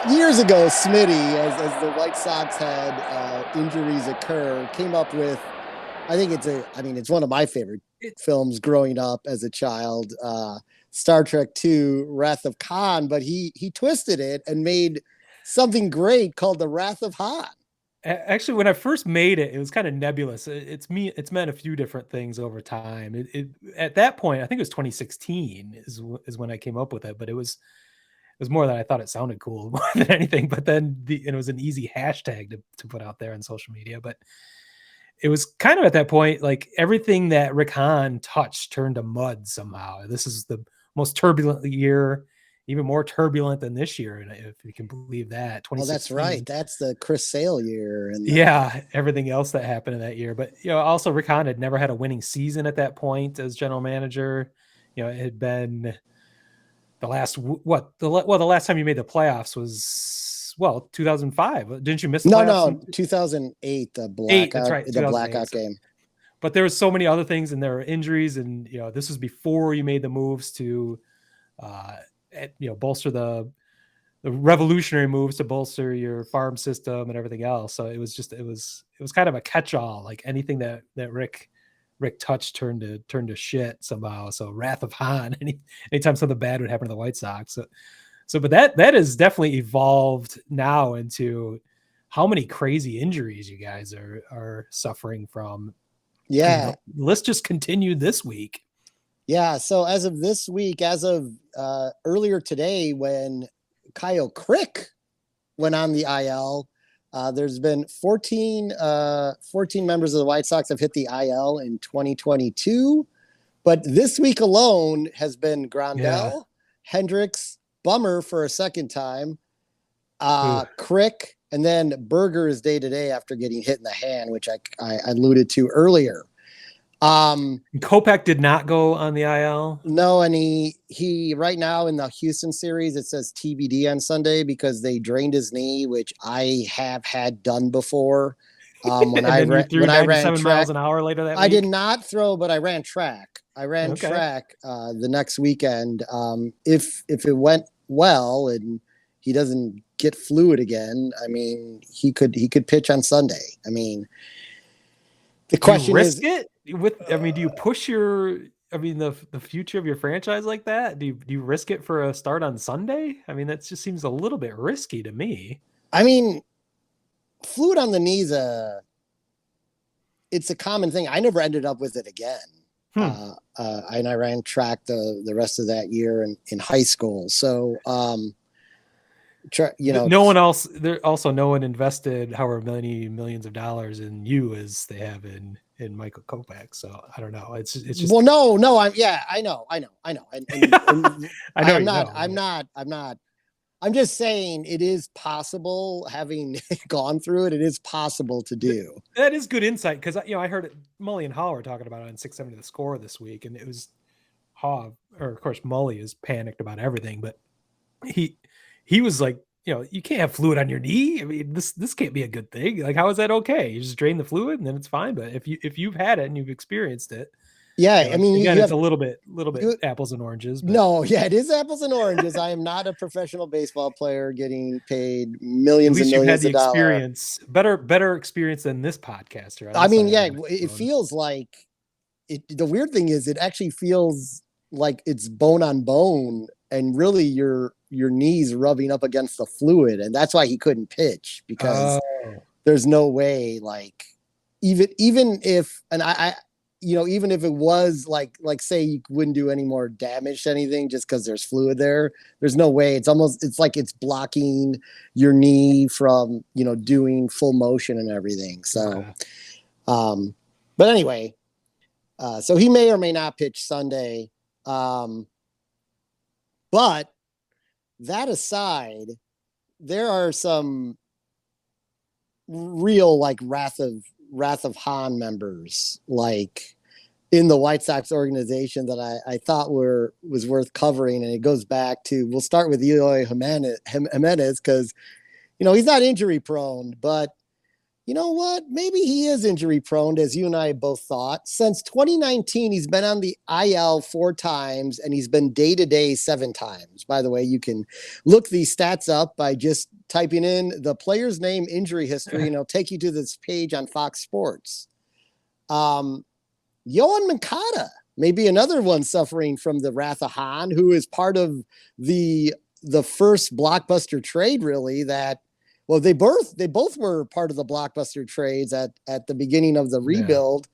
years ago, Smitty, as the White Sox had injuries occur, came up with, it's one of my favorite films growing up as a child, Star Trek II, Wrath of Khan, but he twisted it and made something great called the Wrath of Hahn. Actually, when I first made it, it was kind of nebulous. It's meant a few different things over time. At that point, I think it was 2016 is when I came up with it, but it was more that I thought it sounded cool more than anything. But then it was an easy hashtag to put out there on social media. But it was kind of at that point, like everything that Rick Hahn touched turned to mud somehow. This is the most turbulent year, even more turbulent than this year, if you can believe that. Oh, that's right. That's the Chris Sale year. And everything else that happened in that year. But also Rick Hahn had never had a winning season at that point as general manager. It had been the last the last time you made the playoffs was 2005. Didn't you miss the playoffs? No, 2008, the blackout. That's right, the blackout game. But there was so many other things, and there were injuries, and this was before you made the moves to bolster the revolutionary moves to bolster your farm system and everything else. So it was kind of a catch-all. Like anything that Rick touched turned to shit somehow. So Wrath of Hahn, anytime something bad would happen to the White Sox. But that has definitely evolved now into how many crazy injuries you guys are suffering from. Yeah. The list just continued this week. Yeah. So as of this week, as of earlier today, when Kyle Crick went on the IL, there's been 14 members of the White Sox have hit the IL in 2022. But this week alone has been Grandal, Hendricks, Bummer for a second time, Crick, and then Berger is day to day after getting hit in the hand, which I alluded to earlier. Kopech did not go on the IL. No, and he right now in the Houston series, it says TBD on Sunday because they drained his knee, which I have had done before. When I ran track, miles an hour later that week? I did not throw, but I ran track. Track the next weekend. If it went well and he doesn't get fluid again, I mean, he could pitch on Sunday. I mean, the question is, do you push the future of your franchise like that? Do you risk it for a start on Sunday? I mean, that just seems a little bit risky to me. I mean, fluid on the knees, it's a common thing. I never ended up with it again. And I ran track the rest of that year in high school. So, no one invested however many millions of dollars in you as they have in Michael Kopech. So I don't know. It's just, well, no. I know. And I'm just saying it is possible, having gone through it. It is possible to do. That is good insight. Cause I heard Mully and Hall were talking about it on 670 The Score this week. And it was of course, Mully is panicked about everything, but he was like, you can't have fluid on your knee. I mean, this can't be a good thing. Like, how is that okay? You just drain the fluid and then it's fine. But if you've had it and you've experienced it, yeah, I mean, again, it's a little bit apples and oranges. But. No, yeah, it is apples and oranges. I am not a professional baseball player getting paid millions and millions of dollars. Experience, better experience than this podcaster. I mean, yeah, it feels like it. The weird thing is, it actually feels like it's bone on bone, and really your knees rubbing up against the fluid, and that's why he couldn't pitch, because there's no way, like, even if, and I even if it was like say you wouldn't do any more damage to anything just because there's fluid there, there's no way. It's like it's blocking your knee from, doing full motion and everything. So, but anyway, so he may or may not pitch Sunday. But that aside, there are some real, like, Wrath of Hahn members, like, in the White Sox organization that I thought was worth covering. And it goes back to, we'll start with Eloy Jimenez, because, he's not injury prone, but, you know what? Maybe he is injury prone, as you and I both thought. Since 2019, he's been on the IL 4 times and he's been day to day 7 times. By the way, you can look these stats up by just typing in the player's name, injury history, and it'll take you to this page on Fox Sports. Yohan Moncada, maybe another one suffering from the Wrath of Hahn, who is part of the first blockbuster trade, really, that well, they both were part of the blockbuster trades at the beginning of the rebuild.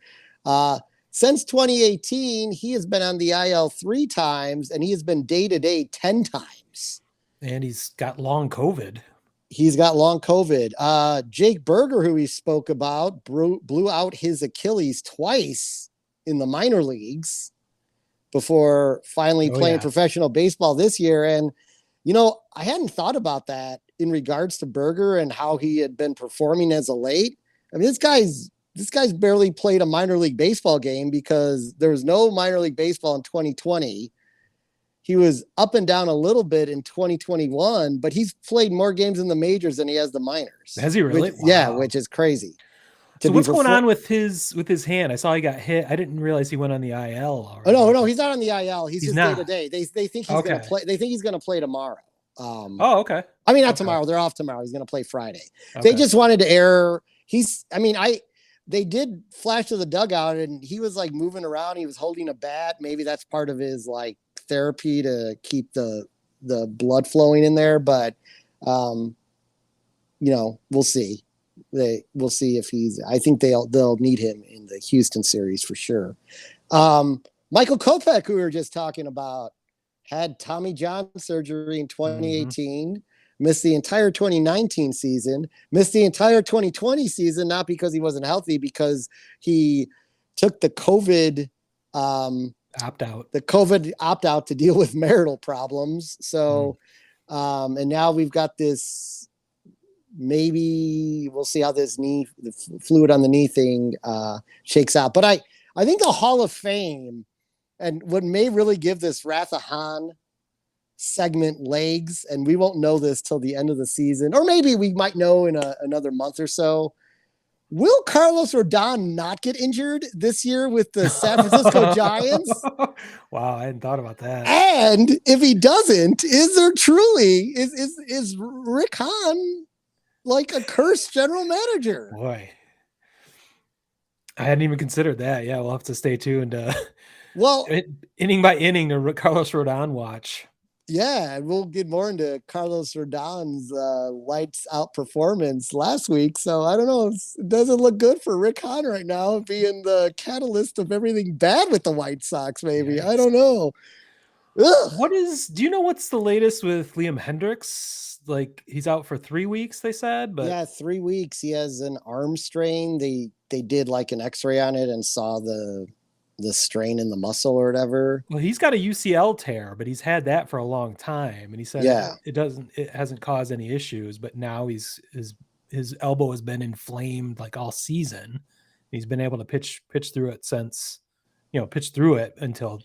Since 2018, he has been on the IL 3 times, and he has been day to day 10 times. And he's got long COVID. He's got long COVID. Jake Berger, who we spoke about, blew out his Achilles twice in the minor leagues before finally playing professional baseball this year. And, you know, I hadn't thought about that in regards to Berger and how he had been performing as of late. I mean, this guy's barely played a minor league baseball game because there was no minor league baseball in 2020. He was up and down a little bit in 2021, but he's played more games in the majors than he has the minors. Has he really? Wow. Yeah, which is crazy. So what's going on with his hand? I saw he got hit. I didn't realize he went on the IL already. Oh no, he's not on the IL. He's just day to day. They think he's going to play. They think he's going to play tomorrow. Okay. I mean, not tomorrow. They're off tomorrow. He's going to play Friday. Okay. They just wanted to air. They did flash to the dugout and he was like moving around. He was holding a bat. Maybe that's part of his like therapy to keep the blood flowing in there. But, you know, we'll see. We'll see if I think they'll need him in the Houston series for sure. Michael Kopech, who we were just talking about, had Tommy John surgery in 2018, missed the entire 2019 season, missed the entire 2020 season, not because he wasn't healthy, because he took the COVID opt-out to deal with marital problems. So, and now we've got this, maybe we'll see how this the fluid on the knee thing shakes out. But I think the Hall of Fame, and what may really give this Wrath of Hahn segment legs, and we won't know this till the end of the season, or maybe we might know in another month or so. Will Carlos Rodon not get injured this year with the San Francisco Giants? Wow, I hadn't thought about that. And if he doesn't, is there truly is Rick Hahn like a cursed general manager? Boy, I hadn't even considered that. Yeah, we'll have to stay tuned. Well, inning by inning to Carlos Rodon watch. Yeah, and we'll get more into Carlos Rodon's lights out performance last week. So I don't know. It doesn't look good for Rick Hahn right now, being the catalyst of everything bad with the White Sox, maybe. Yes. I don't know. Do you know what's the latest with Liam Hendricks? Like, he's out for 3 weeks, they said, but yeah, 3 weeks. He has an arm strain. They did like an x-ray on it and saw the strain in the muscle or whatever. Well, he's got a UCL tear, but he's had that for a long time. And he said it hasn't caused any issues, but now his elbow has been inflamed like all season. He's been able to pitch through it until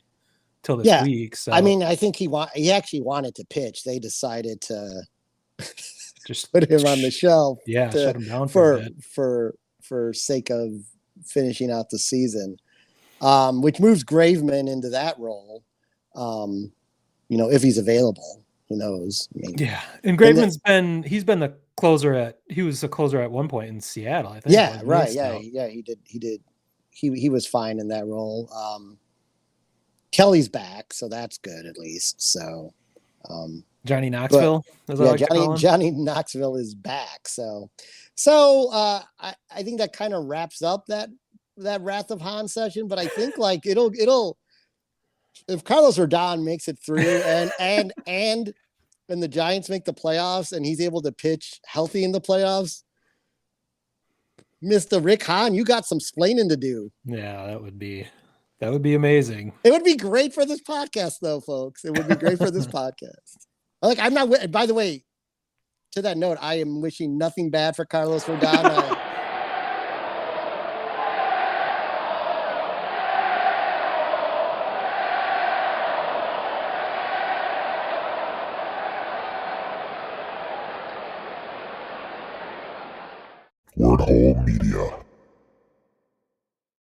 this week. So I mean, I think he actually wanted to pitch. They decided to just put him on the shelf. Yeah, shut him down for sake of finishing out the season. Which moves Graveman into that role. If he's available, who knows? I mean, yeah. And Graveman's been the closer he was a closer at one point in Seattle, I think. Yeah, right. Yeah, he did. He was fine in that role. Kelly's back, so that's good at least. So, Johnny Knoxville. Johnny Knoxville is back. So I think that kind of wraps up that Wrath of Hahn session, but I think like it'll if Carlos Rodon makes it through and the Giants make the playoffs and he's able to pitch healthy in the playoffs, Mr. Rick Hahn, you got some splaining to do. Yeah, that would be amazing. It would be great for this podcast though, folks. It would be great for this podcast. Like, I'm not, by the way, to that note, I am wishing nothing bad for Carlos Rodon. We're at home Media.